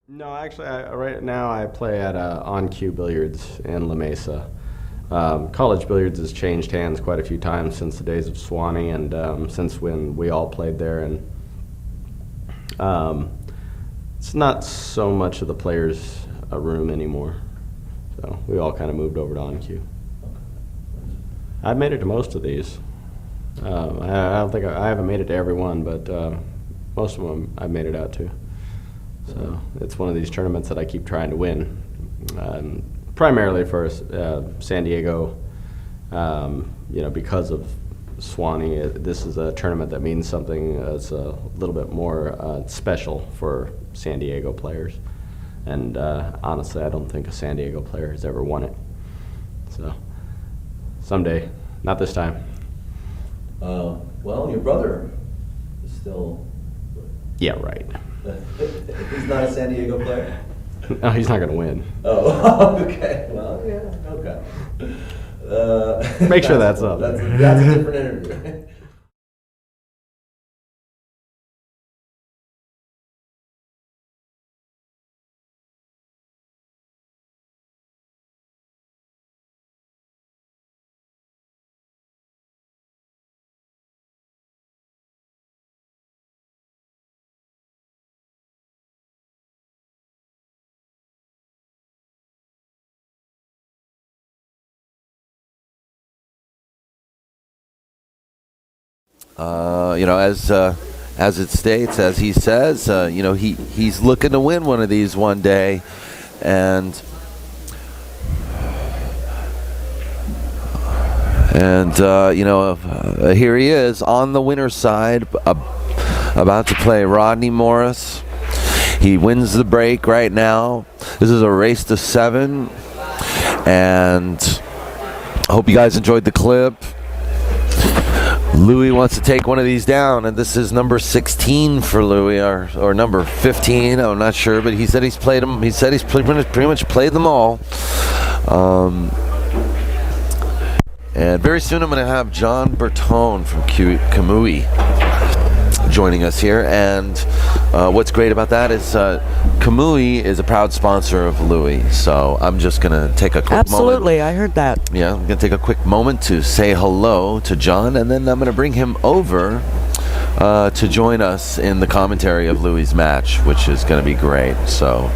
No, actually, right now I play at On Cue Billiards in La Mesa. College billiards has changed hands quite a few times since the days of Swanee and since when we all played there. And um, it's not so much of the players' room anymore. So we all kind of moved over to On Cue. I've made it to most of these. I don't think I haven't made it to every one, but most of them I've made it out to. So it's one of these tournaments that I keep trying to win, primarily for San Diego. Because of Swanee, this is a tournament that means something that's a little bit more special for San Diego players. And honestly, I don't think a San Diego player has ever won it. So someday, not this time. Well, your brother is still. Yeah, right. He's not a San Diego player? No, he's not going to win. Oh, okay. Well, yeah, okay. Make sure that's up. That's a different interview. As it states, as he says, he's looking to win one of these one day, and here he is on the winner's side, about to play Rodney Morris. He wins the break right now. This is a race to 7, and I hope you guys enjoyed the clip. Louis wants to take one of these down, and this is number 16 for Louis, or number 15. I'm not sure, but he said he's played them. He said he's pretty much played them all. And very soon I'm going to have John Berton from Kamui joining us here. And what's great about that is Kamui is a proud sponsor of Louis. So I'm just going to take a quick moment. Absolutely, I heard that. Yeah, I'm going to take a quick moment to say hello to John, and then I'm going to bring him over to join us in the commentary of Louis' match, which is going to be great. So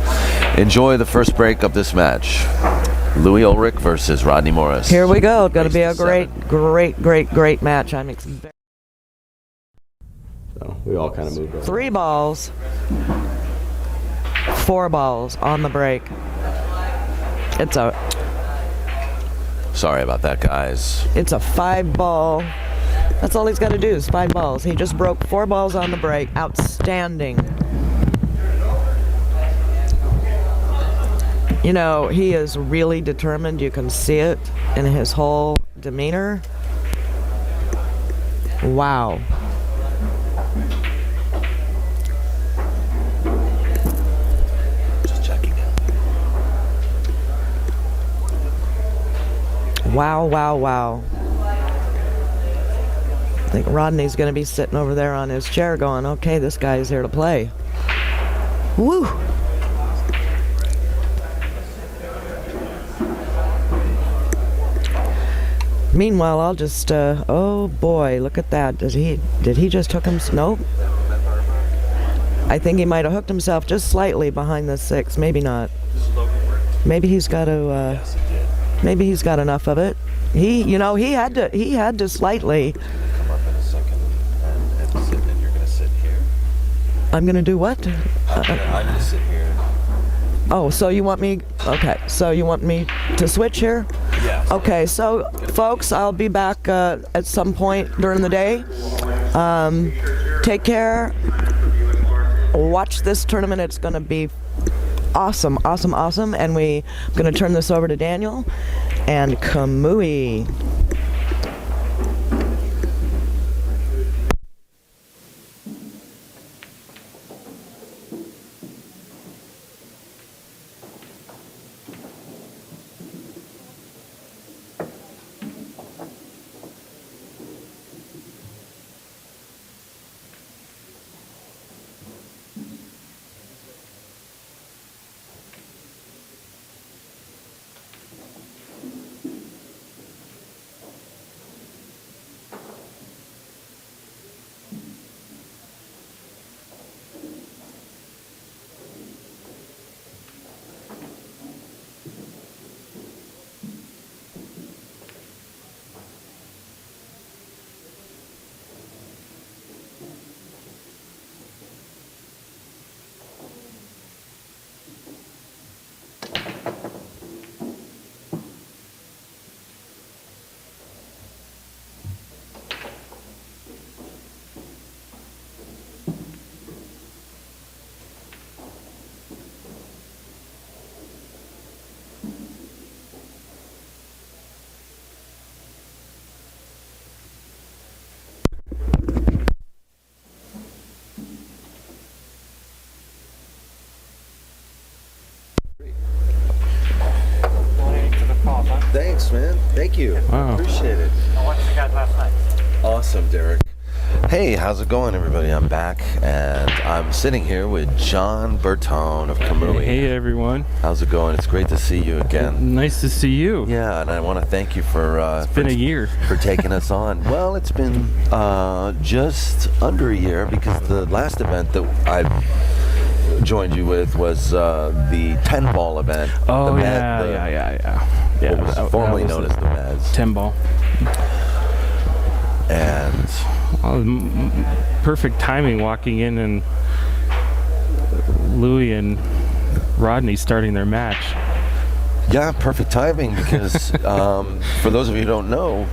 enjoy the first break of this match. Louis Ulrich versus Rodney Morris. Here we go. It's going to be a great match. I'm excited. So we all kind of moved over. 3 balls, 4 balls on the break. It's a. Sorry about that, guys. It's a 5 ball. That's all he's got to do is 5 balls. He just broke 4 balls on the break. Outstanding. You know, he is really determined. You can see it in his whole demeanor. Wow. Just checking out. Wow, wow, wow. I think Rodney's going to be sitting over there on his chair going, okay, this guy's here to play. Woo! Meanwhile, I'll just, oh boy, look at that. Did he just hook him? Nope. I think he might have hooked himself just slightly behind the 6. Maybe not. Maybe he's got to, maybe he's got enough of it. He had to slightly. Come up in a second and sit, and you're going to sit here. I'm going to do what? I'm going to sit here. Oh, so you want me, okay, so you want me to switch here? Yeah. Okay, so folks, I'll be back at some point during the day. Take care. Watch this tournament. It's going to be awesome, awesome, awesome. And I'm going to turn this over to Daniel and Kamui. Thanks, man. Thank you. Wow. Appreciate it. I watched the guys last night. Awesome, Derek. Hey, how's it going, everybody? I'm back, and I'm sitting here with John Berton of Kamui. Hey, everyone. How's it going? It's great to see you again. Nice to see you. Yeah, and I want to thank you for It's been a year. for taking us on. Well, it's been just under a year, because the last event that I joined you with was the 10-ball event. Oh, the yeah. What was formerly known as the Mez. 10 ball. And Perfect timing walking in and Louis and Rodney starting their match. yeah, perfect timing, because for those of you who don't know,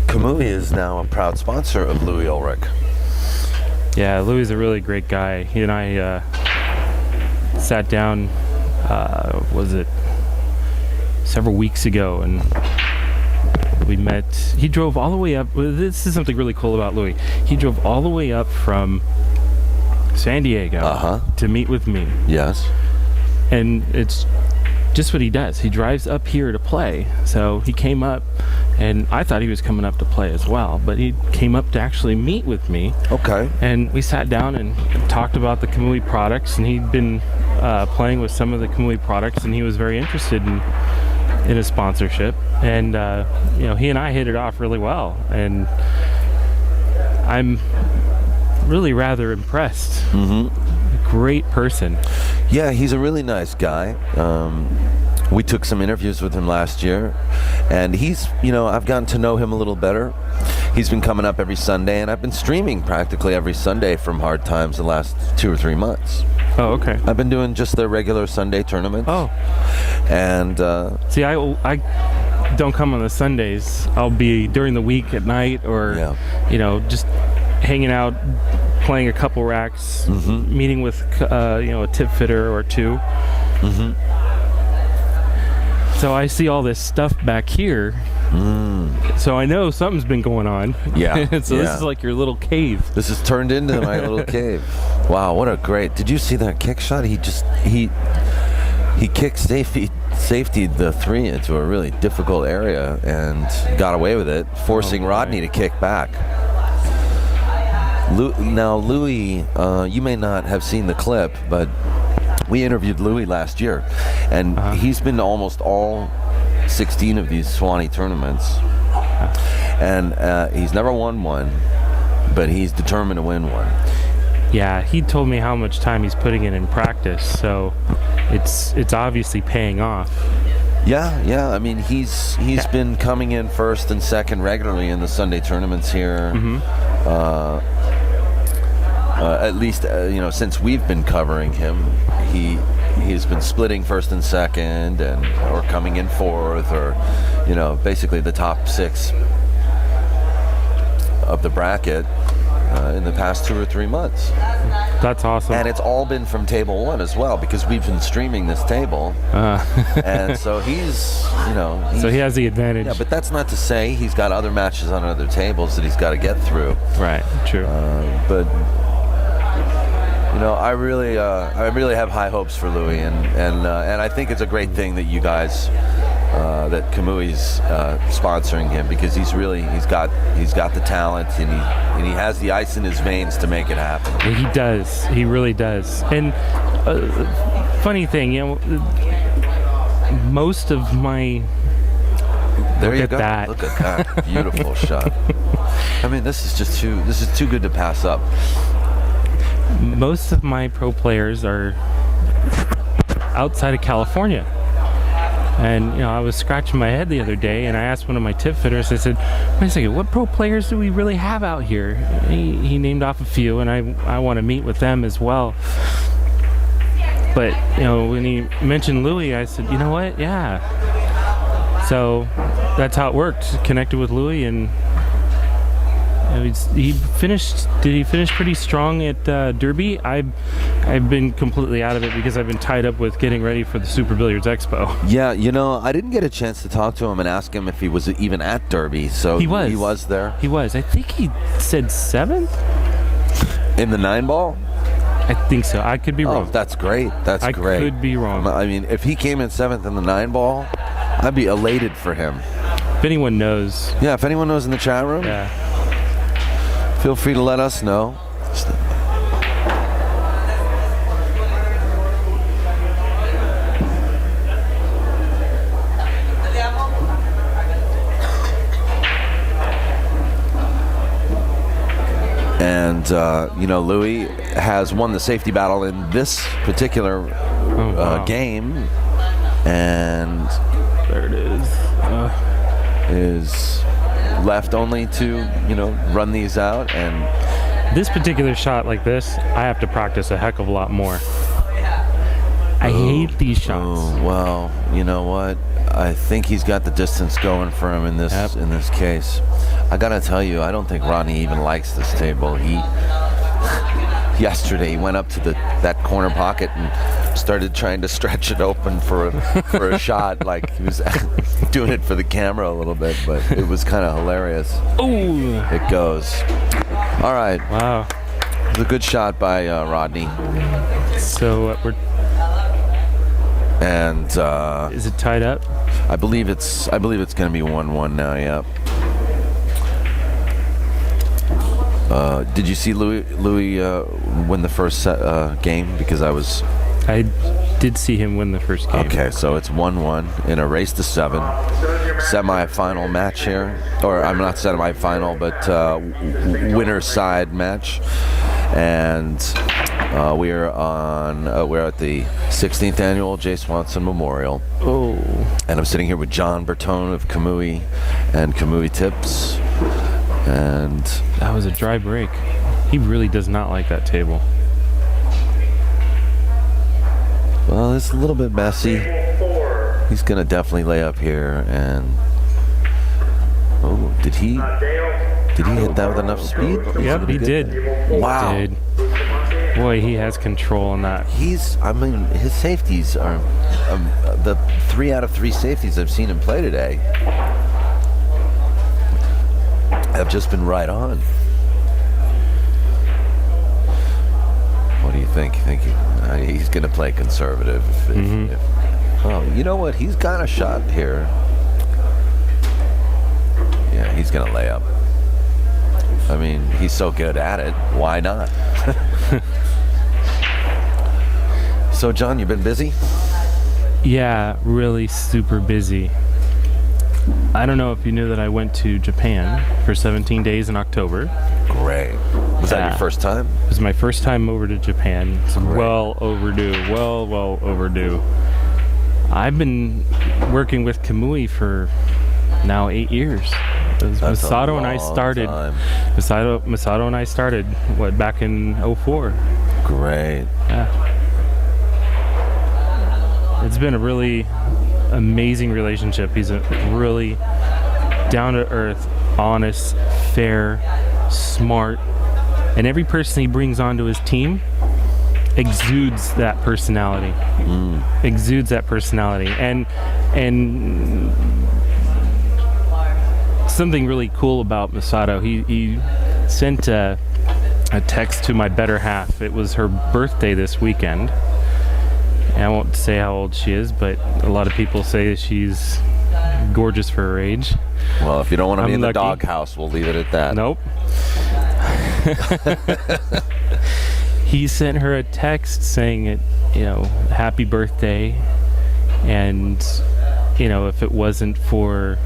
Kamui is now a proud sponsor of Louis Ulrich. Yeah, Louis is a really great guy. He and I sat down, was it several weeks ago, and we met. He drove all the way up. This is something really cool about Louis. He drove all the way up from San Diego to meet with me. Yes. And it's just what he does. He drives up here to play. So he came up, and I thought he was coming up to play as well, but he came up to actually meet with me. Okay. And we sat down and talked about the Kamui products, and he'd been playing with some of the Kamui products, and he was very interested in a sponsorship. And he and I hit it off really well, and I'm really rather impressed. Great person. Yeah, he's a really nice guy. We took some interviews with him last year, and he's, I've gotten to know him a little better. He's been coming up every Sunday, and I've been streaming practically every Sunday from Hard Times the last 2 or 3 months. Oh, okay. I've been doing just the regular Sunday tournaments. Oh. And see, I don't come on the Sundays. I'll be during the week at night, or just hanging out, playing a couple racks, meeting with a tip fitter or two. So I see all this stuff back here. So I know something's been going on. Yeah. So this is like your little cave. This has turned into my little cave. Wow, what a great! Did you see that kick shot? He kicked safety the 3 into a really difficult area and got away with it, forcing Rodney to kick back. Now, Louis, you may not have seen the clip, but we interviewed Louis last year, and he's been to almost all 16 of these Swanee tournaments, and he's never won one, but he's determined to win one. Yeah, he told me how much time he's putting in practice, so it's obviously paying off. Yeah. I mean, he's been coming in first and second regularly in the Sunday tournaments here. At least since we've been covering him, he's been splitting first and second, or coming in fourth, or basically the top 6 of the bracket in the past 2 or 3 months. That's awesome. And it's all been from table 1 as well, because we've been streaming this table. And so he's so he has the advantage. Yeah, but that's not to say he's got other matches on other tables that he's got to get through. Right, true. But I really have high hopes for Louis, and I think it's a great thing that you guys, that Kamui's sponsoring him, because he's got the talent, and he has the ice in his veins to make it happen. He does. He really does. And funny thing, most of my There you at go. that. Look at that beautiful shot. I mean, this is too good to pass up. Most of my pro players are outside of California. And, I was scratching my head the other day, and I asked one of my tip fitters, I said, wait a second, what pro players do we really have out here? He named off a few, and I want to meet with them as well. But, when he mentioned Louis, I said, you know what? Yeah. So that's how it worked. Connected with Louis, and he finished. Did he finish pretty strong at Derby? I've been completely out of it because I've been tied up with getting ready for the Super Billiards Expo. Yeah, I didn't get a chance to talk to him and ask him if he was even at Derby. So he was. He was there. He was. I think he said 7th In the 9-ball? I think so. I could be Oh, wrong. that's great. That's great. I could be wrong. I mean, if he came in 7th in the 9-ball, I'd be elated for him. If anyone knows. Yeah, if anyone knows in the chat room, Yeah. feel free to let us know. And, Louis has won the safety battle in this particular game. And There it is. is left only to, run these out. And This particular shot like this, I have to practice a heck of a lot more. I hate these shots. Oh, well, you know what? I think he's got the distance going for him in this case. I gotta tell you, I don't think Rodney even likes this table. Yesterday he went up to that corner pocket and started trying to stretch it open for a shot, like he was doing it for the camera a little bit, but it was kind of hilarious. Ooh. It goes. All right. Wow. It was a good shot by Rodney. So And is it tied up? I believe it's going to be 1-1 now. Yeah. Did you see Louis win the first game? Because I did see him win the first game. Okay, so it's 1-1 in a race to 7, semi-final match here, or I'm not semi-final, but winner's side match, and we're at the 16th annual J. Swanson Memorial. Oh. And I'm sitting here with John Berton of Kamui and Kamui Tips. And That was a dry break. He really does not like that table. well, it's a little bit messy. He's gonna definitely lay up here. And did he hit that with enough speed? Yep, he did. Wow. He did. Boy, he has control on that. His safeties are the 3 out of 3 safeties I've seen him play today have just been right on. What do you think? You think he's going to play conservative? You know what? He's got a shot here. Yeah, he's going to lay up. I mean, he's so good at it. Why not? So, John, you been busy? Yeah, really super busy. I don't know if you knew that I went to Japan for 17 days in October. Great. Was that your first time? It was my first time over to Japan. It's well overdue. Well overdue. I've been working with Kamui for now 8 years. Masato and I started. Masato and I started back in 04. Great. Yeah. It's been a really amazing relationship. He's a really down-to-earth, honest, fair, smart, and every person he brings onto his team exudes that personality. Exudes that personality. And something really cool about Masato, he sent a text to my better half. It was her birthday this weekend. And I won't say how old she is, but a lot of people say she's gorgeous for her age. Well, if you don't want to be in the lucky. doghouse, we'll leave it at that. Nope. He sent her a text saying, happy birthday. And, if it wasn't for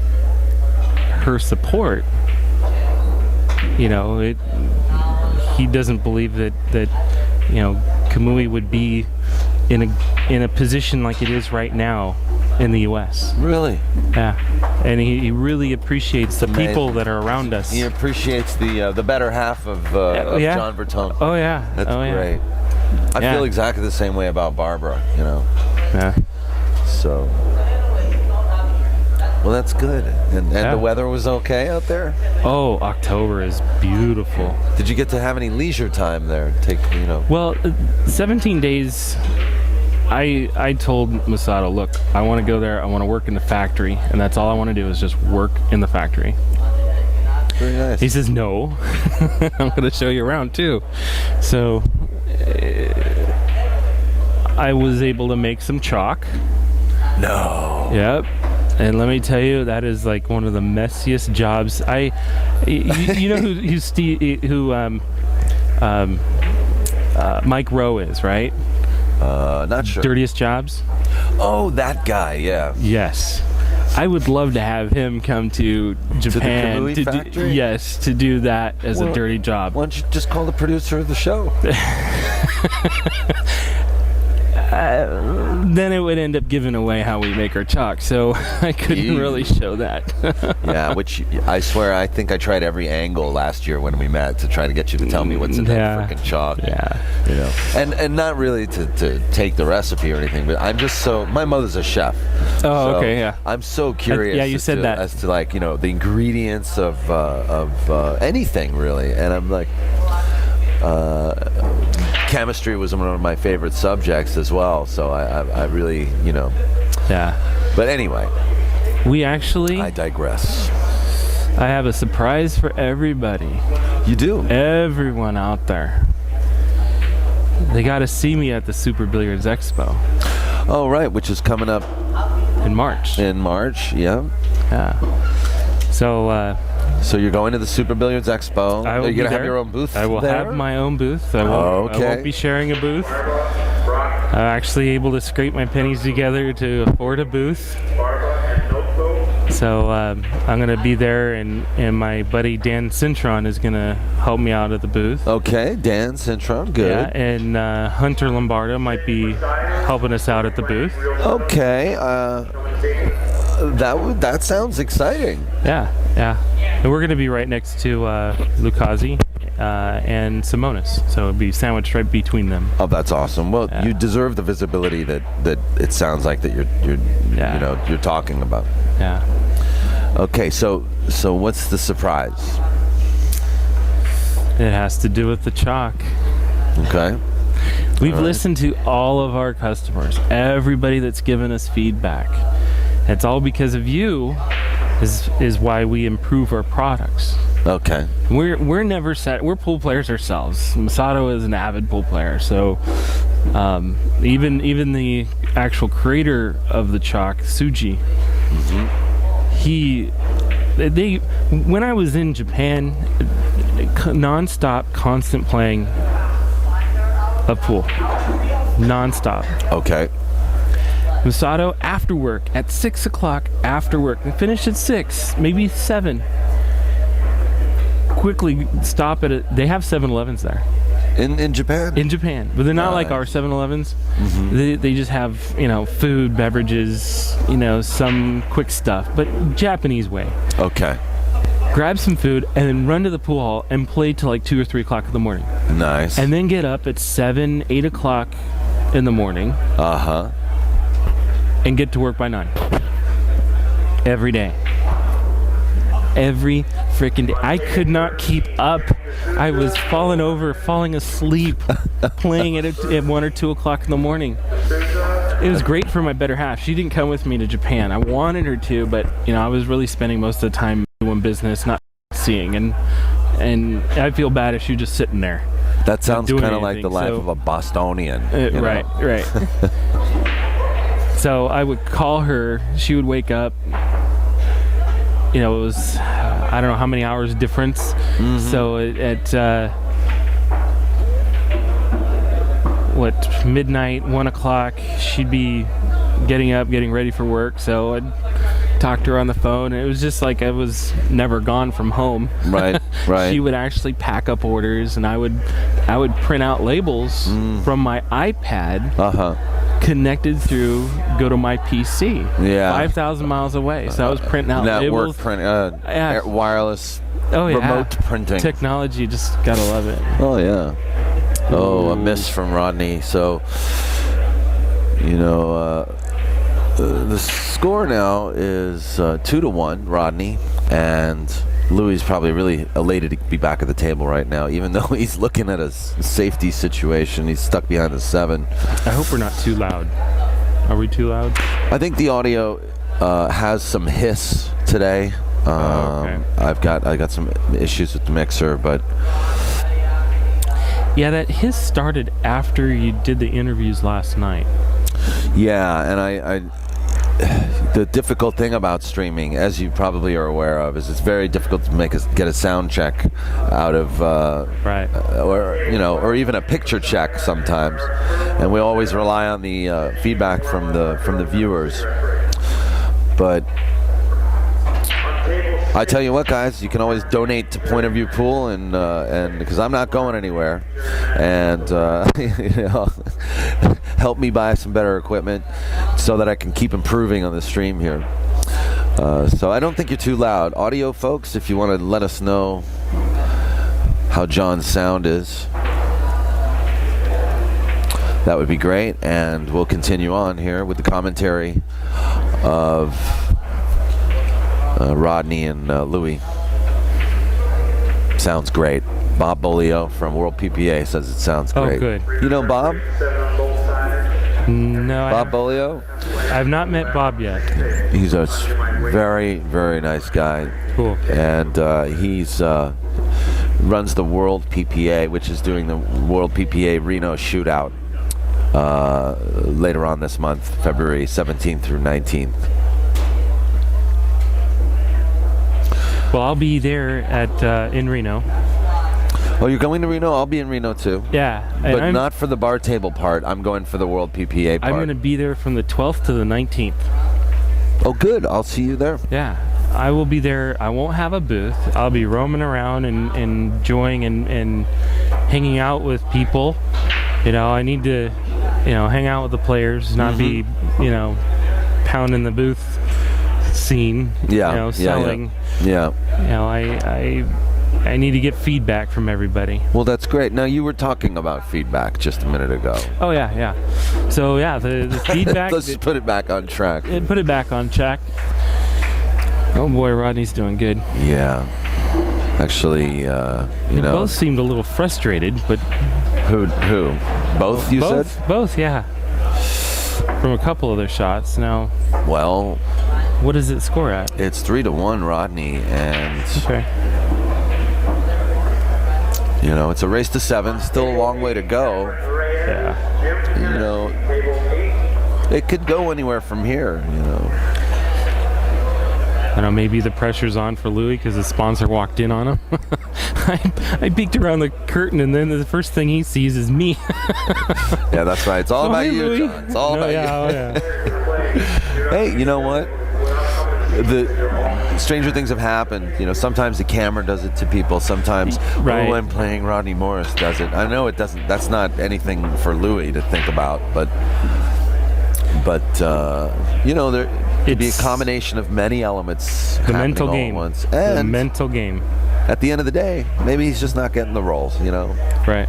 her support, he doesn't believe that Kamui would be in a position like it is right now in the U.S. Really? Yeah, and he really appreciates the people that are around us. He appreciates the better half of John Berton. Oh yeah, That's great. Yeah. I feel exactly the same way about Barbara. Yeah. So. Well, that's good. And the weather was okay out there? Oh, October is beautiful. Did you get to have any leisure time there? Well, 17 days. I told Masato, look, I want to go there. I want to work in the factory, and that's all I want to do is just work in the factory. Very nice. He says, no, I'm going to show you around too. So I was able to make some chalk. No. Yep. And let me tell you, that is like one of the messiest jobs. You know who Mike Rowe is, right? Not sure. Dirtiest Jobs? Oh, that guy, yeah. Yes. I would love to have him come to Japan Kamui factory? Yes, to do that as a dirty job. Why don't you just call the producer of the show? Then it would end up giving away how we make our chalk, so I couldn't really show that. Yeah, which I swear, I think I tried every angle last year when we met to try to get you to tell me what's in that freaking chalk. Yeah. You know, and not really to take the recipe or anything, but I'm just so, my mother's a chef. Oh, so okay, yeah. I'm so curious. Yeah, you said that. As to, like, you know, the ingredients of anything really, and I'm like, chemistry was one of my favorite subjects as well, so I really, you know. Yeah. But anyway, I digress. I have a surprise for everybody. You do? Everyone out there. They got to see me at the Super Billiards Expo. Oh, right, which is coming up in March. In March, yeah. Yeah. So you're going to the Super Billiards Expo. Are you going to have your own booth? I will have my own booth. I won't be sharing a booth. I'm actually able to scrape my pennies together to afford a booth. So I'm going to be there, and my buddy Dan Cintron is going to help me out at the booth. Okay, Dan Cintron, good. Yeah, and Hunter Lombardo might be helping us out at the booth. Okay, that sounds exciting. Yeah. And we're going to be right next to Lucchesi and Simonis, so it'll be sandwiched right between them. Oh, that's awesome. Well, you deserve the visibility that it sounds like that you're talking about. Yeah. Okay, so what's the surprise? It has to do with the chalk. Okay. We've listened to all of our customers, everybody that's given us feedback. It's all because of you. Is why we improve our products. Okay. We're never set. We're pool players ourselves. Masato is an avid pool player, so even the actual creator of the chalk, Suji, when I was in Japan, non-stop, constant playing of pool, non-stop. Okay. Masato, after work, at 6 o'clock after work, they finish at 6, maybe 7. Quickly stop at it. They have 7-Elevens there. In Japan? In Japan. But they're not like our 7-Elevens. They just have, food, beverages, some quick stuff, but Japanese way. Okay. Grab some food and then run to the pool hall and play till like 2 or 3 o'clock in the morning. Nice. And then get up at 7, 8 o'clock in the morning. Uh-huh. And get to work by 9. Every day. Every freaking day. I could not keep up. I was falling asleep, playing at 1 or 2 o'clock in the morning. It was great for my better half. She didn't come with me to Japan. I wanted her to, but I was really spending most of the time doing business, not seeing, and I feel bad if she was just sitting there. That sounds kind of like the life of a Bostonian. Right. So I would call her. She would wake up. It was, I don't know how many hours difference. So at midnight, 1 o'clock, she'd be getting up, getting ready for work. So I'd talk to her on the phone, and it was just like I was never gone from home. Right. She would actually pack up orders, and I would print out labels from my iPad. Connected through go to my PC. Yeah. 5,000 miles away. So I was printing out network labels. Wireless remote printing. Technology, just gotta love it. Oh yeah. Oh, a miss from Rodney. So the score now is 2-1, Rodney, and Louis is probably really elated to be back at the table right now, even though he's looking at a safety situation. He's stuck behind the 7. I hope we're not too loud. Are we too loud? I think the audio has some hiss today. Okay. I got some issues with the mixer, but Yeah, that his started after you did the interviews last night. Yeah, and I the difficult thing about streaming, as you probably are aware of, is it's very difficult to get a sound check out of, Right. or even a picture check sometimes, and we always rely on the feedback from the viewers. But I tell you what, guys, you can always donate to Point of View Pool, and because I'm not going anywhere, and help me buy some better equipment so that I can keep improving on the stream here. So I don't think you're too loud. Audio folks, if you want to let us know how John's sound is, that would be great, and we'll continue on here with the commentary of Rodney and Louis. Sounds great. Bob Bolio from World PPA says it sounds great. Oh, good. You know Bob? No, Bob Bolio? I've not met Bob yet. He's a very, very nice guy. Cool. And he's runs the World PPA, which is doing the World PPA Reno Shootout later on this month, February 17th through 19th. Well, I'll be there in Reno. Oh, you're going to Reno? I'll be in Reno too. Yeah. But not for the bar table part. I'm going for the World PPA part. I'm going to be there from the 12th to the 19th. Oh, good. I'll see you there. Yeah. I will be there. I won't have a booth. I'll be roaming around and enjoying and hanging out with people. I need to, hang out with the players, not be, pounding the booth scene. Yeah. Selling. Yeah. I need to get feedback from everybody. Well, that's great. Now, you were talking about feedback just a minute ago. Oh, yeah. So, yeah, the feedback... Let's put it back on track. Put it back on track. Oh, boy, Rodney's doing good. Yeah. Actually, You both seemed a little frustrated, but... Who? Both, you said? Both, yeah. From a couple of their shots. Now... Well... What does it score at? It's 3-1, Rodney, and... Okay. It's a race to 7. Still a long way to go. Yeah. It could go anywhere from here, I know, maybe the pressure's on for Louis because the sponsor walked in on him. I peeked around the curtain, and then the first thing he sees is me. Yeah, that's right. It's all about you, Louis. John. It's all about you. Yeah. Hey, you know what? The stranger things have happened. Sometimes the camera does it to people. Sometimes, right. I'm playing Rodney Morris does it. I know it doesn't. That's not anything for Louis to think about, but there could be a combination of many elements. The mental all game. At once. And the mental game. At the end of the day, maybe he's just not getting the roles. Right.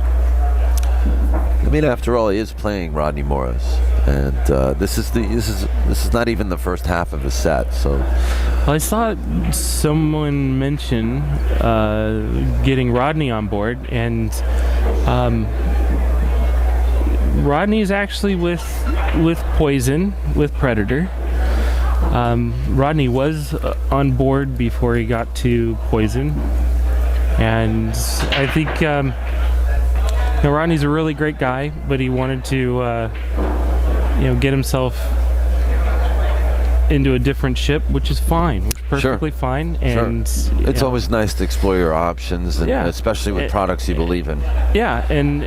I mean, after all, he is playing Rodney Morris, and this is not even the first half of his set. So, well, I saw someone mention getting Rodney on board, and Rodney's actually with Poison, with Predator. Rodney was on board before he got to Poison, and I think. Rodney's a really great guy, but he wanted to, get himself into a different ship, which is fine, which is perfectly fine. And it's always nice to explore your options, and especially with products you believe in. Yeah, and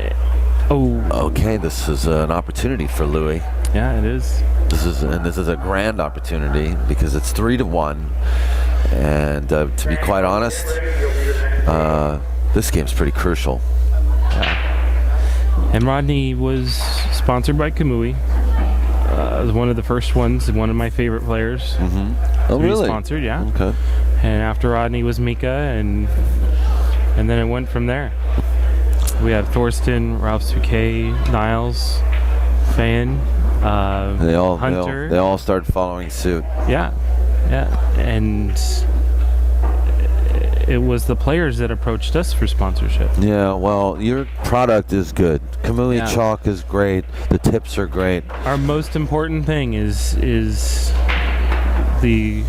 okay, this is an opportunity for Louis. Yeah, it is. This is a grand opportunity because it's 3-1, and to be quite honest, this game's pretty crucial. Yeah. And Rodney was sponsored by Kamui. Was one of the first ones, one of my favorite players. Mm-hmm. Oh, really? Sponsored, yeah. Okay. And after Rodney was Mika, and then it went from there. We had Thorsten, Ralph Souquet, Niles, Fan, Hunter. They all started following suit. Yeah, and it was the players that approached us for sponsorship. Yeah, well, your product is good. Kamui chalk is great. The tips are great. Our most important thing is the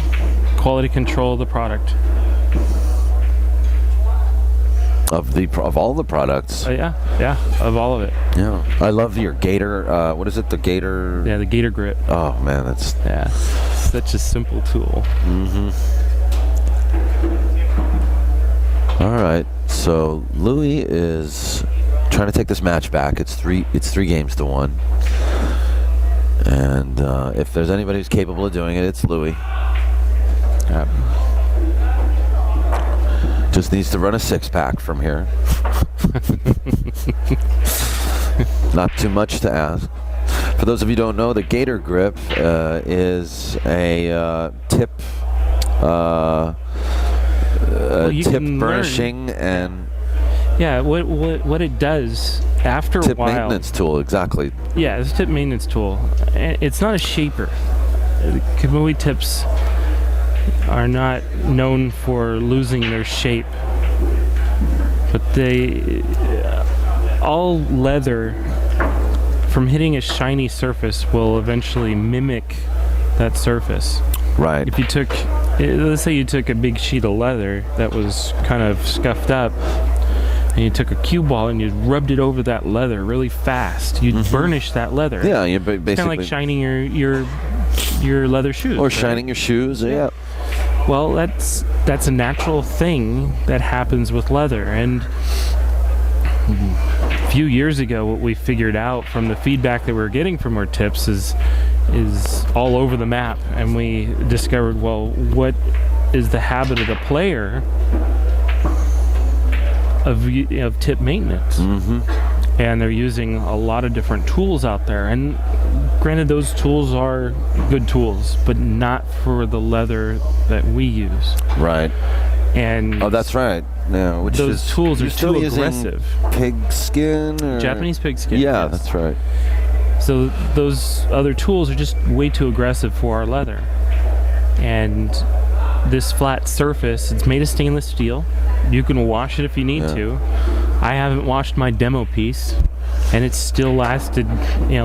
quality control of the product. of all the products. Yeah, of all of it. Yeah, I love your Gator. What is it? The Gator. Yeah, the Gator Grip. Oh man, that's such a simple tool. Mm-hmm. All right, so Louis is trying to take this match back. It's 3-1, and if there's anybody who's capable of doing it, it's Louis. Just needs to run a 6-pack from here. Not too much to ask. For those of you who don't know, the Gator Grip is a tip tip burnishing and what it does after a tip while. maintenance tool, exactly. Yeah, it's a tip maintenance tool. It's not a shaper. Kamui tips are not known for losing their shape, but all leather from hitting a shiny surface will eventually mimic that surface. Right. If you took, let's say you took a big sheet of leather that was kind of scuffed up, and you took a cue ball and you rubbed it over that leather really fast, you'd burnish that leather. Yeah, you basically kind of like shining your leather shoes. Or right? shining your shoes, yeah. Well, that's a natural thing that happens with leather. And a few years ago, what we figured out from the feedback that we were getting from our tips is all over the map. And we discovered, well, what is the habit of the player of tip maintenance? And they're using a lot of different tools out there. And granted, those tools are good tools, but not for the leather that we use. Right. And that's right. Yeah, which those tools are too aggressive. Pig skin or Japanese pig skin. Yeah, yes. that's right. So those other tools are just way too aggressive for our leather. And this flat surface, it's made of stainless steel. You can wash it if you need to. I haven't washed my demo piece, and it's still lasted,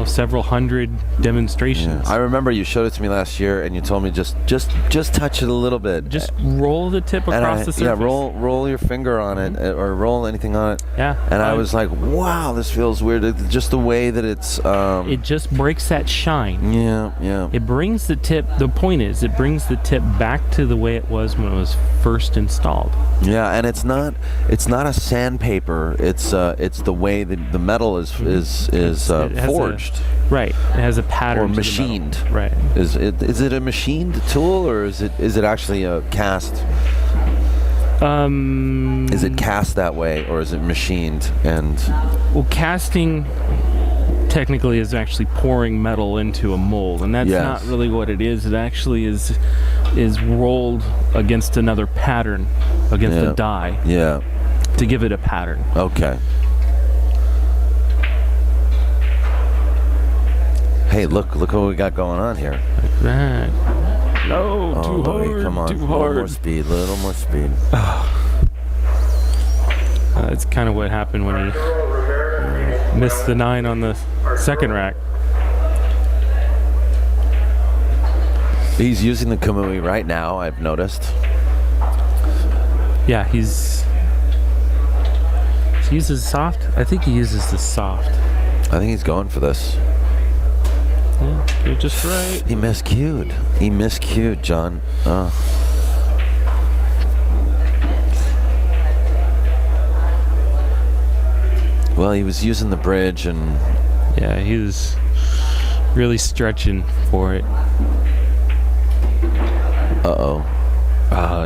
several hundred demonstrations. Yeah. I remember you showed it to me last year, and you told me just touch it a little bit. Just roll the tip across the surface. Yeah, roll your finger on it, or roll anything on it. Yeah. And I was like, wow, this feels weird. Just the way that it's. It just breaks that shine. Yeah. It brings the tip. The point is, it brings the tip back to the way it was when it was first installed. Yeah, and it's not a sandpaper. It's the way that the metal is forged. Right. It has a pattern. Or machined. Right. Is it a machined tool, or is it actually a cast? Is it cast that way, or is it machined? And well, casting technically is actually pouring metal into a mold, and that's not really what it is. It actually is rolled against another pattern, against a die. Yeah. To give it a pattern. Okay. Hey, look what we got going on here. Like that. No, too hard. Come on, too hard. Little more speed. That's kind of what happened when he missed the 9 on the second rack. He's using the Kamui right now, I've noticed. Yeah, he uses soft. I think he uses the soft. I think he's going for this. Yeah, you're just right. He miscued, John. Well, he was using the bridge, and yeah, he was really for it.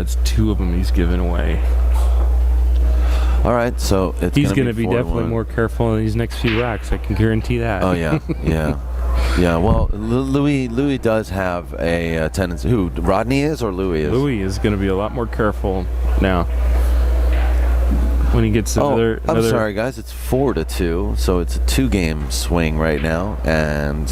It's 2 of them he's giving away. All right, so he's going to be definitely more careful in these next few racks. I can guarantee that. Oh yeah, yeah. Well, Louis does have a tendency. Who, Rodney is, or Louis is? Louis is going to be a lot more careful now. When he gets another. I'm sorry, guys. It's 4-2, so it's a 2-game swing right now, and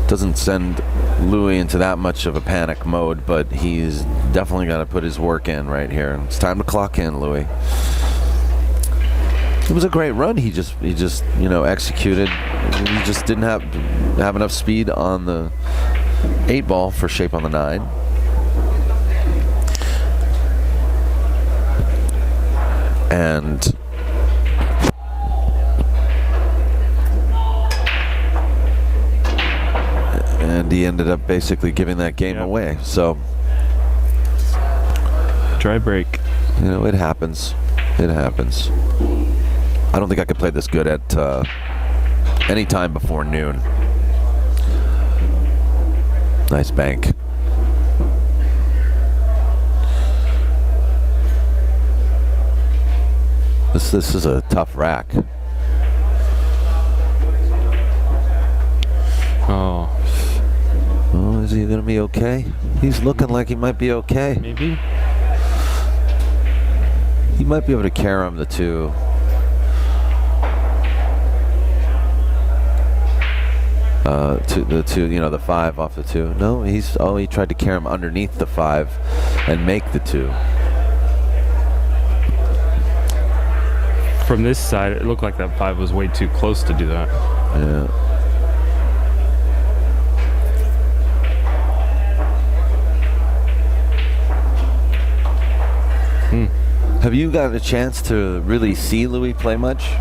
doesn't send Louis into that much of a panic mode, but he's definitely got to put his work in right here. It's time to clock in, Louis. It was a great run. He just executed. He just didn't have enough speed on the 8 ball for shape on the 9. and he ended up basically giving that game away. So dry break. You know, it happens. It happens. I don't think I could play this good at any time before noon. Nice bank. This is a tough rack. Oh. Oh, is he gonna be okay? He's looking like he might be okay. Maybe. He might be able to carom the 2. The 2, you know, the 5 off the 2. No, he tried to carom underneath the 5 and make the 2. From this side, it looked like that 5 was way too close to do that. Yeah. Have you gotten a chance to really see Louis play much?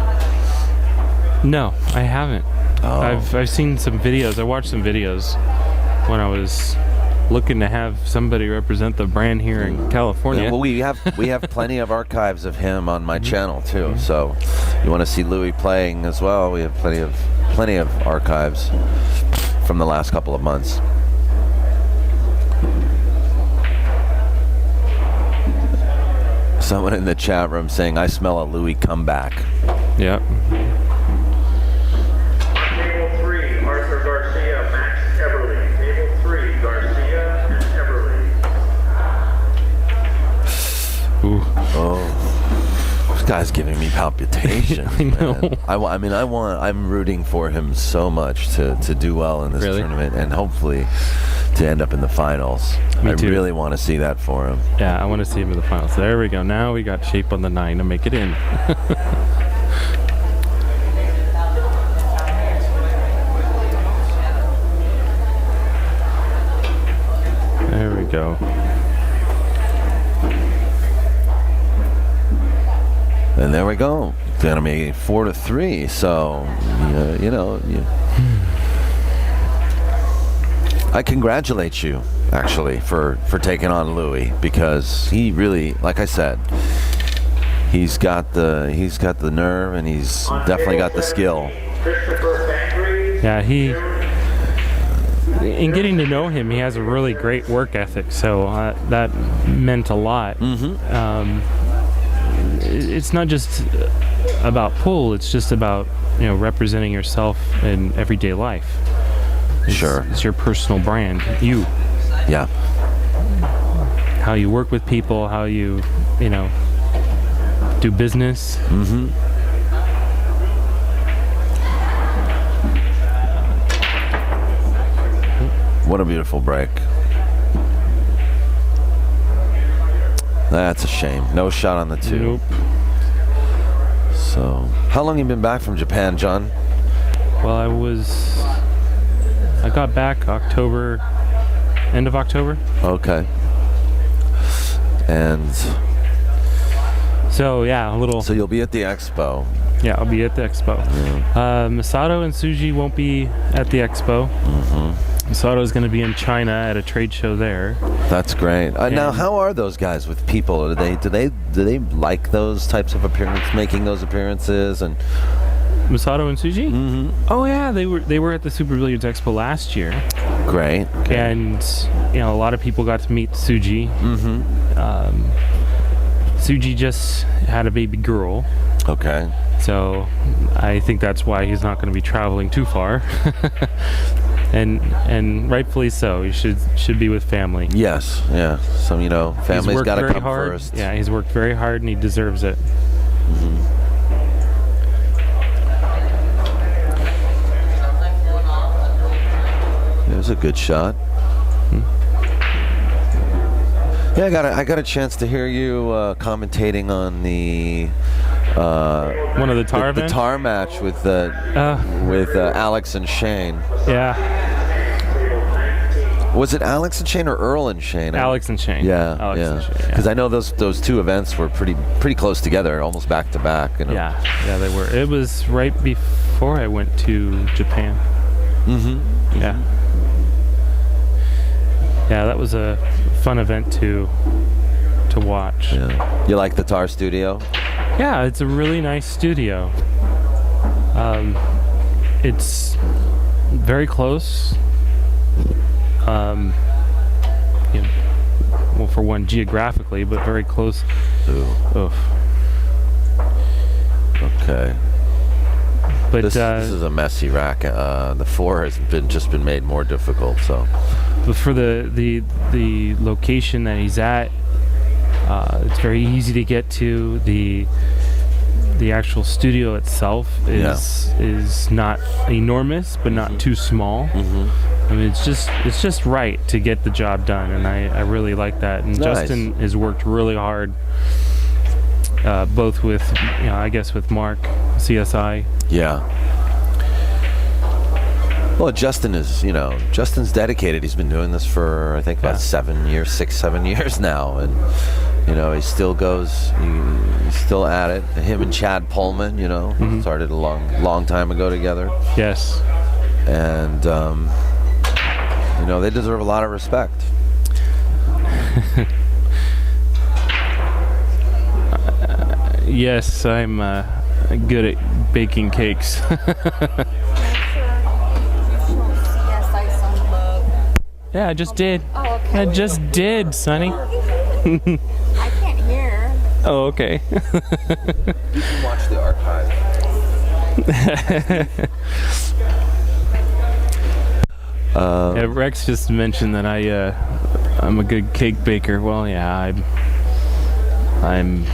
No, I haven't. Oh. I've seen some videos. I watched some videos when I was looking to have somebody represent the brand here in California. Yeah, well, we have plenty of archives of him on my channel too. So, you want to see Louis playing as well? We have plenty of archives from the last couple of months. Someone in the chat room saying, "I smell a Louis comeback." Yep. Table 3, Arthur Garcia, Max Everly. Table 3, Garcia and Everly. Ooh. Oh, this guy's giving me palpitations. I know. Man. I'm rooting for him so much to do well in this tournament and hopefully to end up in the finals. Me too. I really want to see that for him. Yeah, I want to see him in the finals. There we go. Now we got shape on the 9 to make it in. There we go. And there we go. It's gonna be 4-3. So, you know. I congratulate you, actually, for taking on Louis, because he really, like I said, he's got the nerve and he's definitely got the skill. Yeah, in getting to know him, he has a really great work ethic, so that meant a lot. It's not just about pool, it's just about, representing yourself in everyday life. It's your personal brand. Yeah. How you work with people, how you, do business. Mm-hmm. What a beautiful break. That's a shame. No shot on the 2. Nope. So, how long have you been back from Japan, John? Well, I got back end of October. Okay. And so, yeah, So you'll be at the expo. Yeah, I'll be at the expo. Yeah. Masato and Suji won't be at the expo. Mm-hmm. Masato is going to be in China at a trade show there. That's great. Now, how are those guys with people? Do they like those types of making those appearances? And Masato and Suji? Mm-hmm. Oh yeah, they were at the Super Billiards Expo last year. Great. Okay. And a lot of people got to meet Suji. Mm-hmm. Suji just had a baby girl. Okay. So I think that's why he's not going to be traveling too far. and rightfully so. He should be with family. Yes. Yeah. So family's got to come first. Yeah, he's worked very hard and he deserves it. Mm-hmm. There's a good shot. Yeah, I got a chance to hear you commentating on the one of the tar the events? tar match with Alex and Shane. Yeah. Was it Alex and Shane or Earl and Shane? Alex and Shane. Yeah, Alex yeah. and Shane. Yeah. Because I know those two events were pretty close together, almost back to back. You know? Yeah, they were. It was right before I went to Japan. Mm-hmm. Yeah. Yeah, that was a fun event to watch. Yeah. You like the Tar Studio? Yeah, it's a really nice studio. It's very close. You know, well, for one, geographically, but very close. Ooh. Oof. Okay. But This is a messy rack. The 4 has just been made more difficult. So. But for the location that he's at, it's very easy to get to. The actual studio itself is not enormous, but not too small. I mean, it's just right to get the job done, and I really like that. And Nice. Justin has worked really hard, both with I guess with Mark, CSI. Yeah. Well, Justin's dedicated. He's been doing this for, I think, about 7 years now. And, he still goes, he's still at it. Him and Chad Pullman, started a long time ago together. Yes. And, they deserve a lot of respect. Yes, I'm good at baking cakes. Yeah, I just did. Oh, okay. I just did, Sonny. I can't hear. Oh, okay. You can watch the archive. Yeah, Rex just mentioned that I'm a good cake baker. Well, yeah, I'm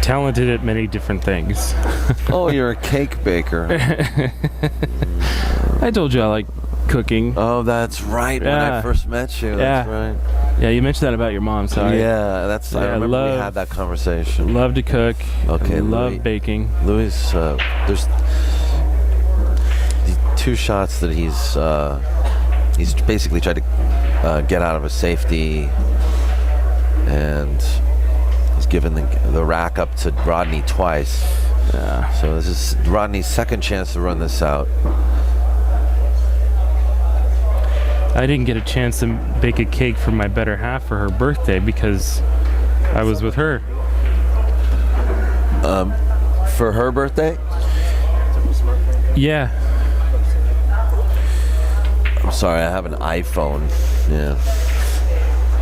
talented at many different things. Oh, you're a cake baker. I told you I like cooking. Oh, that's right. When I first met you. That's right. Yeah, you mentioned that about your mom. So I remember we had that conversation. Love to cook. Okay, I love Louis, baking. Louis, there's the 2 shots that he's basically tried to get out of a safety, and he's given the rack up to Rodney twice. Yeah. So this is Rodney's second chance to run this out. I didn't get a chance to bake a cake for my better half for her birthday because I was with her. For her birthday? Yeah. I'm sorry, I have an iPhone. Yeah.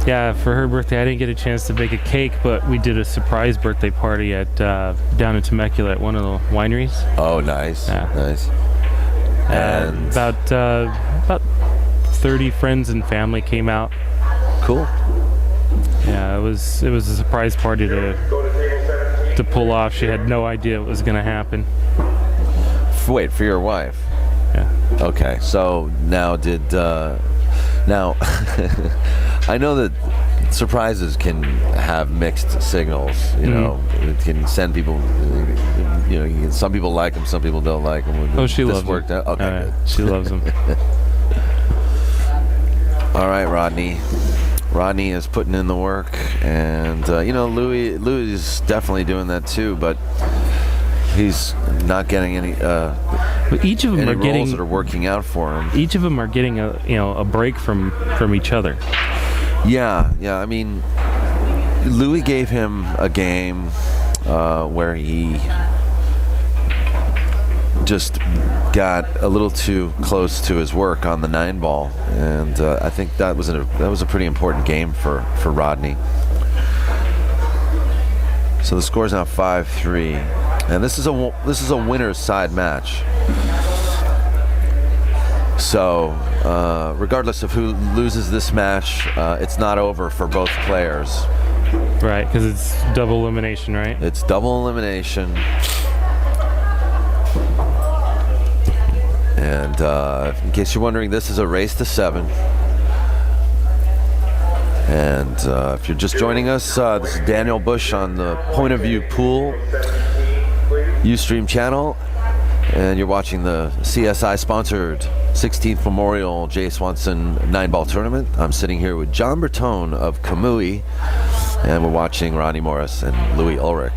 Yeah, for her birthday, I didn't get a chance to bake a cake, but we did a surprise birthday party at down in Temecula at one of the wineries. Oh, nice. Yeah. Nice. And about 30 friends and family came out. Cool. Yeah, it was a surprise party to pull off. She had no idea what was going to happen. Wait, for your wife? Yeah. Okay, so now I know that surprises can have mixed signals, it can send people, some people like them, some people don't like them. Oh, she loves worked them. out? Okay, good. She loves them. All right, Rodney. Rodney is putting in the work, and Louis is definitely doing that too, but he's not getting any But each of them any are roles getting that are working out for him. Each of them are getting a break from each other. Yeah. I mean, Louis gave him a game where he just got a little too close to his work on the 9-ball, and I think that was a pretty important game for Rodney. So the score is now 5-3, and this is a winner's side match. So regardless of who loses this match, it's not over for both players. Right, because it's double elimination, right? It's double elimination. And in case you're wondering, this is a race to 7. And if you're just joining us, this is Daniel Bush on the Point of View Pool Ustream channel. And you're watching the CSI-sponsored 16th Memorial J. Swanson 9-ball tournament. I'm sitting here with John Berton of Kamui, and we're watching Rodney Morris and Louis Ulrich.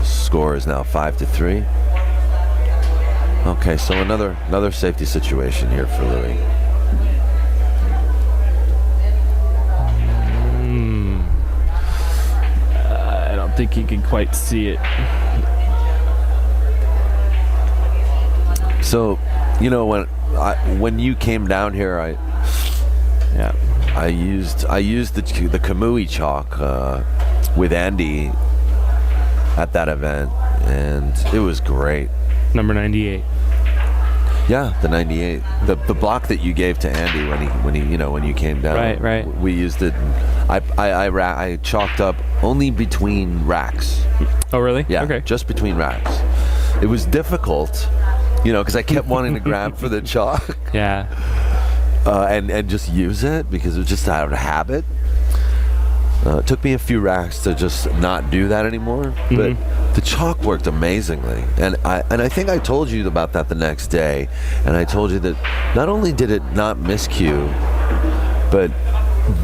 Score is now 5-3. Okay, so another safety situation here for Louis. I don't think you can quite see it. So, you know, when you came down here, I used the Kamui chalk with Andy at that event, and it was great. Number 98. Yeah, the 98. The block that you gave to Andy when you came down. Right. We used it. I chalked up only between racks. Oh, really? Yeah. Okay. Just between racks. It was difficult, because I kept wanting to grab for the chalk. Yeah. And just use it because it was just out of habit. It took me a few racks to just not do that anymore, but the chalk worked amazingly. And I think I told you about that the next day, and I told you that not only did it not miscue, but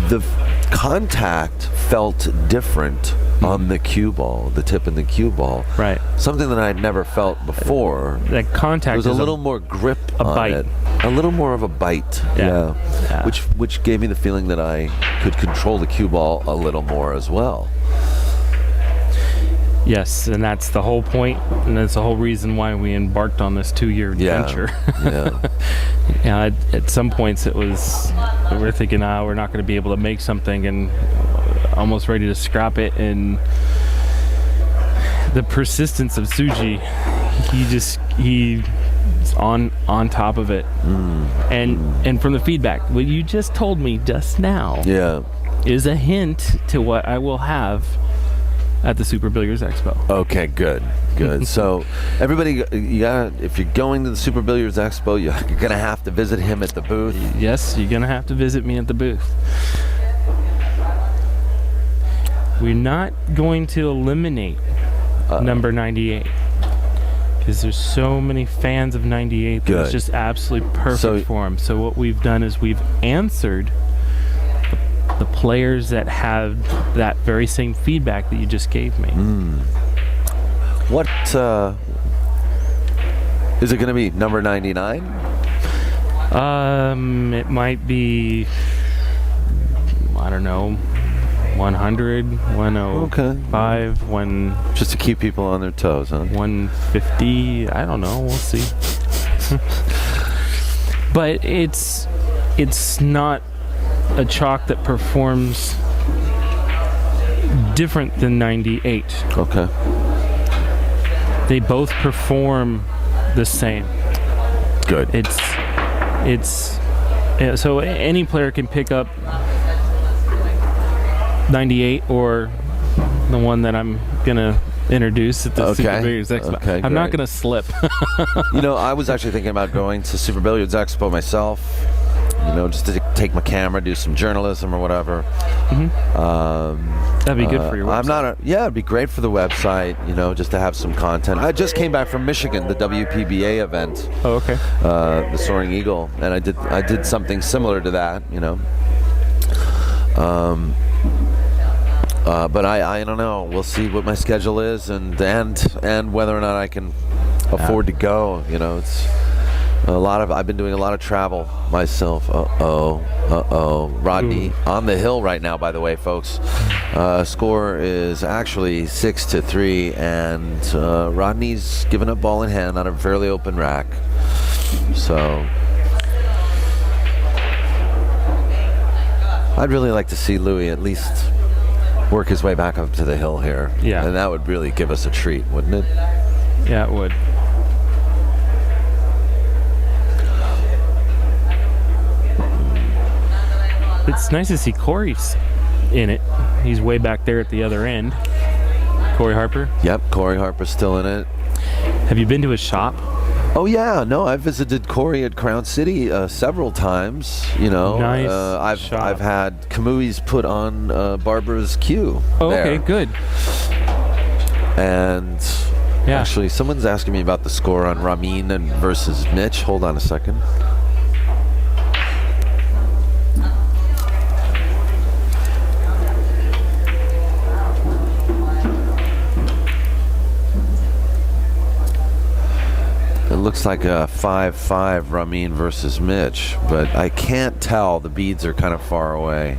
the contact felt different on the cue ball, the tip in the cue ball. Right. Something that I'd never felt before. That contact There was is a little more grip on bite. it. A little more of a bite. Yeah. Which gave me the feeling that I could control the cue ball a little more as well. Yes, and that's the whole point, and that's the whole reason why we embarked on this 2-year adventure. Yeah. At some points we were thinking, we're not going to be able to make something, and almost ready to scrap it. And the persistence of Suji, he's on top of it. And from the feedback, what you just told me just now, is a hint to what I will have at the Super Billiards Expo. Okay, good. So everybody, if you're going to the Super Billiards Expo, you're gonna have to visit him at the booth. Yes, you're gonna have to visit me at the booth. We're not going to eliminate number 98 because there's so many fans of 98 that it's just absolutely perfect for him. So what we've done is we've answered the players that have that very same feedback that you just gave me. What is it going to be? Number 99? It might be, I don't know, 100, 105, just to keep people on their toes, huh? 150. I don't know. We'll see. But it's not a chalk that performs different than 98. Okay. They both perform the same. Good. So any player can pick up 98 or the one that I'm gonna introduce at the Super Billiards Expo. Okay, I'm not gonna slip. I was actually thinking about going to Super Billiards Expo myself. Just to take my camera, do some journalism or whatever. That'd be good for your website. It'd be great for the website, just to have some content. I just came back from Michigan, the WPBA event. Oh, okay. The Soaring Eagle, and I did something similar to that, but I don't know. We'll see what my schedule is and whether or not I can afford to go. It's I've been doing a lot of travel myself. Rodney on the hill right now, by the way, folks. Score is actually 6-3, and Rodney's given up ball in hand on a fairly open rack. So I'd really like to see Louis at least work his way back up to the hill here. Yeah. And that would really give us a treat, wouldn't it? Yeah, it would. It's nice to see Corey's in it. He's way back there at the other end. Corey Harper. Yep, Corey Harper's still in it. Have you been to his shop? Oh yeah, no, I visited Corey at Crown City several times. Nice shop. I've had Kamui's put on Barbara's cue. Oh, there. okay, good. And Yeah. Actually, someone's asking me about the score on Ramin and versus Mitch. Hold on a second. It looks like a 5-5 Ramin versus Mitch, but I can't tell. The beads are kind of far away.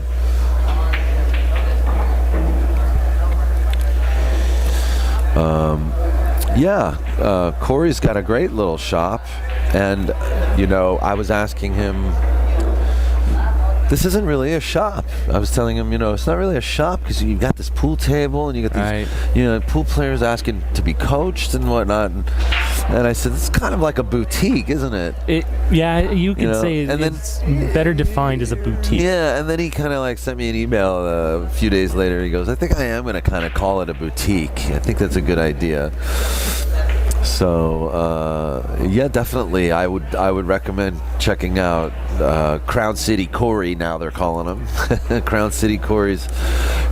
Corey's got a great little shop, and I was asking him, this isn't really a shop. I was telling him, it's not really a shop because you've got this pool table and you got these, pool players asking to be coached and whatnot. And I said, it's kind of like a boutique, isn't it? You could say it's better defined as a boutique. Yeah, and then he kind of sent me an email a few days later. He goes, I think I am going to kind of call it a boutique. I think that's a good idea. So definitely, I would recommend checking out Crown City Corey. Now they're calling him Crown City Corey's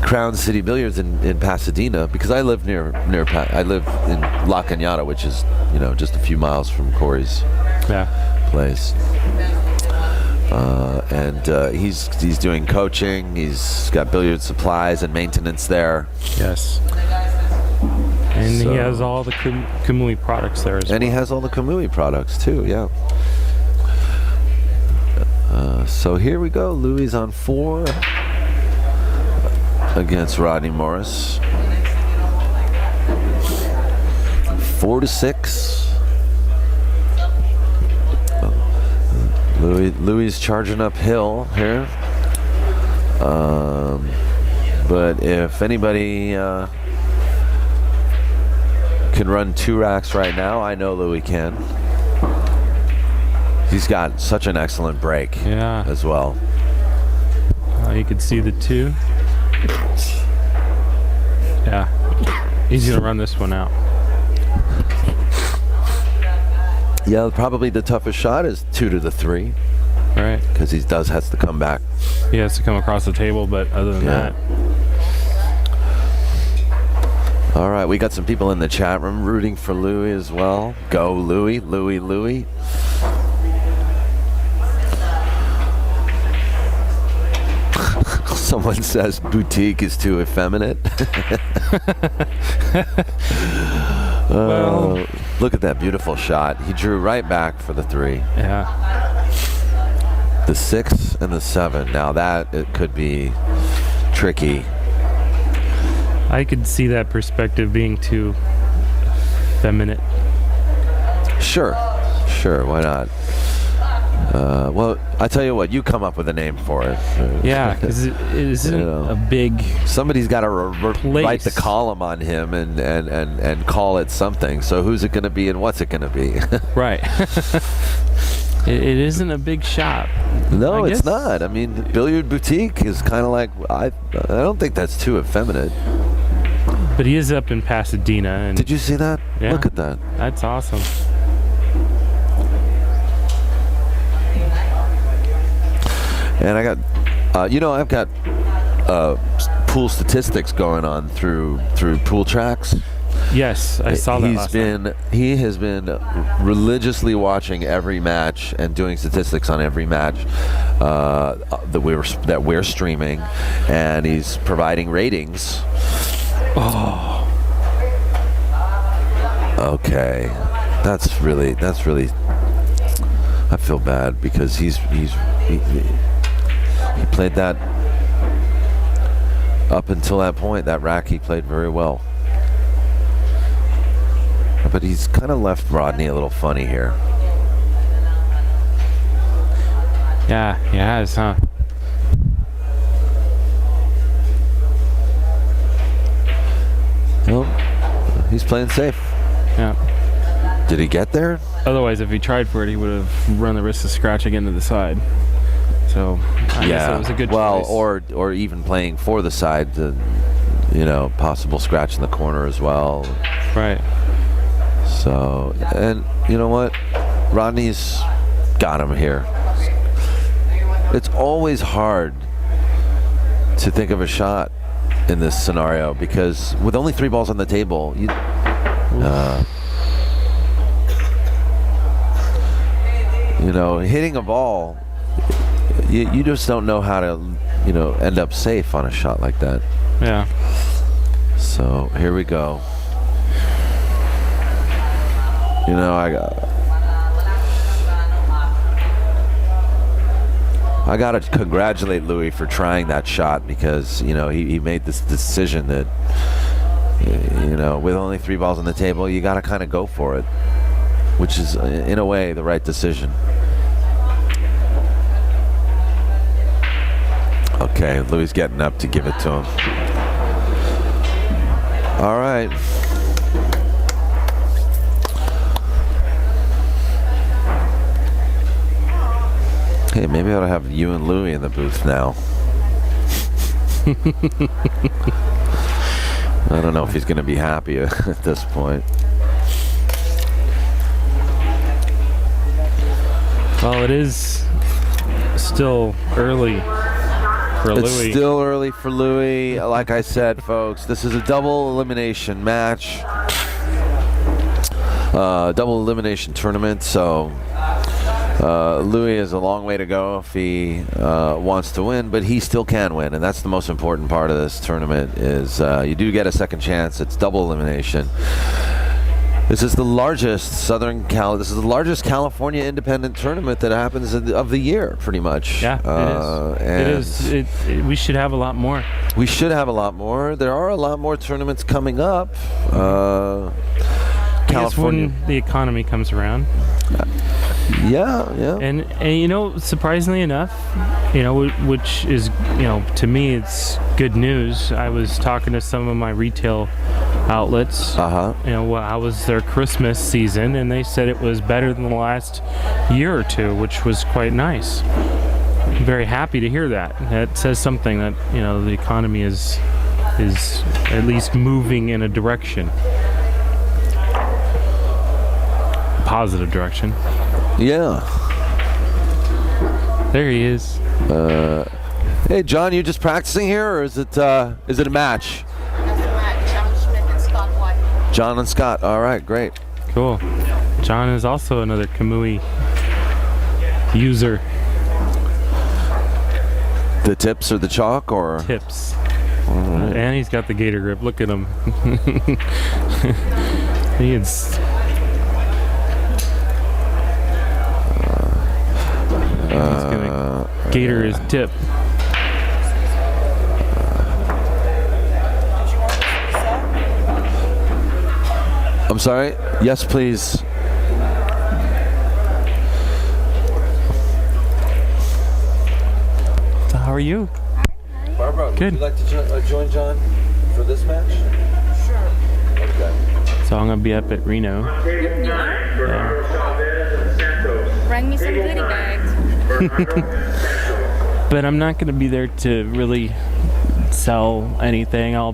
Crown City Billiards in Pasadena, because I live I live in La Cañada, which is just a few miles from Corey's place. And he's doing coaching. He's got billiard supplies and maintenance there. Yes. And he has all the Kamui products there as well. And he has all the Kamui products too, yeah. So here we go. Louis on 4 against Rodney Morris. 4-6. Louis charging uphill here. But if anybody can run 2 racks right now, I know Louis can. He's got such an excellent break as well. You can see the 2. Yeah. He's going to run this one out. Yeah, probably the toughest shot is 2 to the 3. Right. Because he has to come back. He has to come across the table, but other than that. All right, we got some people in the chat room rooting for Louis as well. Go Louis, Louis, Louis. Someone says boutique is too effeminate. Well, look at that beautiful shot. He drew right back for the 3. Yeah. The 6 and the 7. Now that it could be tricky. I could see that perspective being too feminine. Sure, why not? Well, I tell you what, you come up with a name for it. Yeah, because it isn't a big. Somebody's got to write the column on him and call it something. So who's it going to be and what's it going to be? Right. It isn't a big shop. No, it's not. I mean, Billiard Boutique is kind of like, I don't think that's too effeminate. But he is up in Pasadena. And did you see that? Yeah, look at that. That's awesome. And I got, I've got pool statistics going on through Pool Tracks. Yes, I saw that last night. He has been religiously watching every match and doing statistics on every match that we're streaming, and he's providing ratings. Oh. Okay, that's really. I feel bad because he played that up until that point. That rack he played very well. But he's kind of left Rodney a little funny here. Yeah, he has, huh? Well, he's playing safe. Yeah. Did he get there? Otherwise, if he tried for it, he would have run the risk of scratching into the side. So, I guess that was a good choice. Or even playing for the side, possible scratch in the corner as well. Right. So, and you know what? Rodney's got him here. It's always hard to think of a shot in this scenario because with only 3 balls on the table, You know, hitting a ball, you just don't know how to, you know, end up safe on a shot like that. Yeah. So here we go. You know, I gotta congratulate Louis for trying that shot, because, you know, he made this decision that, you know, with only 3 balls on the table, you gotta kind of go for it, which is in a way the right decision. Okay, Louis getting up to give it to him. All right. Hey, maybe I ought to have you and Louis in the booth now. I don't know if he's going to be happy at this point. Well, it is still early for Louis. It's still early for Louis. Like I said, folks, this is a double elimination match. Double elimination tournament, so Louis has a long way to go if he wants to win, but he still can win, and that's the most important part of this tournament. Is you do get a second chance. It's double elimination. This is the largest This is the largest California independent tournament that happens of the year, pretty much. Yeah, it is. We should have a lot more. We should have a lot more. There are a lot more tournaments coming up. California, when the economy comes around. Yeah. And you know, surprisingly enough, you know, which is, you know, to me it's good news. I was talking to some of my retail outlets. You know, how was their Christmas season, and they said it was better than the last year or two, which was quite nice. I'm very happy to hear that. That says something that, you know, the economy is at least moving in a direction. Positive direction. Yeah. There he is. Hey, John, you just practicing here, or is it a match? That's a match. John Schmidt and Scott White. John and Scott. All right, great. Cool. John is also another Kamui user. The tips or the chalk, or Tips. All right. And he's got the gator grip. Look at him. He is. He's gonna gator his tip. I'm sorry? Yes, please. So how are you? Barbara, Good. would you like to join John for this match? Sure. Okay. So I'm gonna be up at Reno. Bring me some goodie bags. But I'm not gonna be there to really sell anything. I'll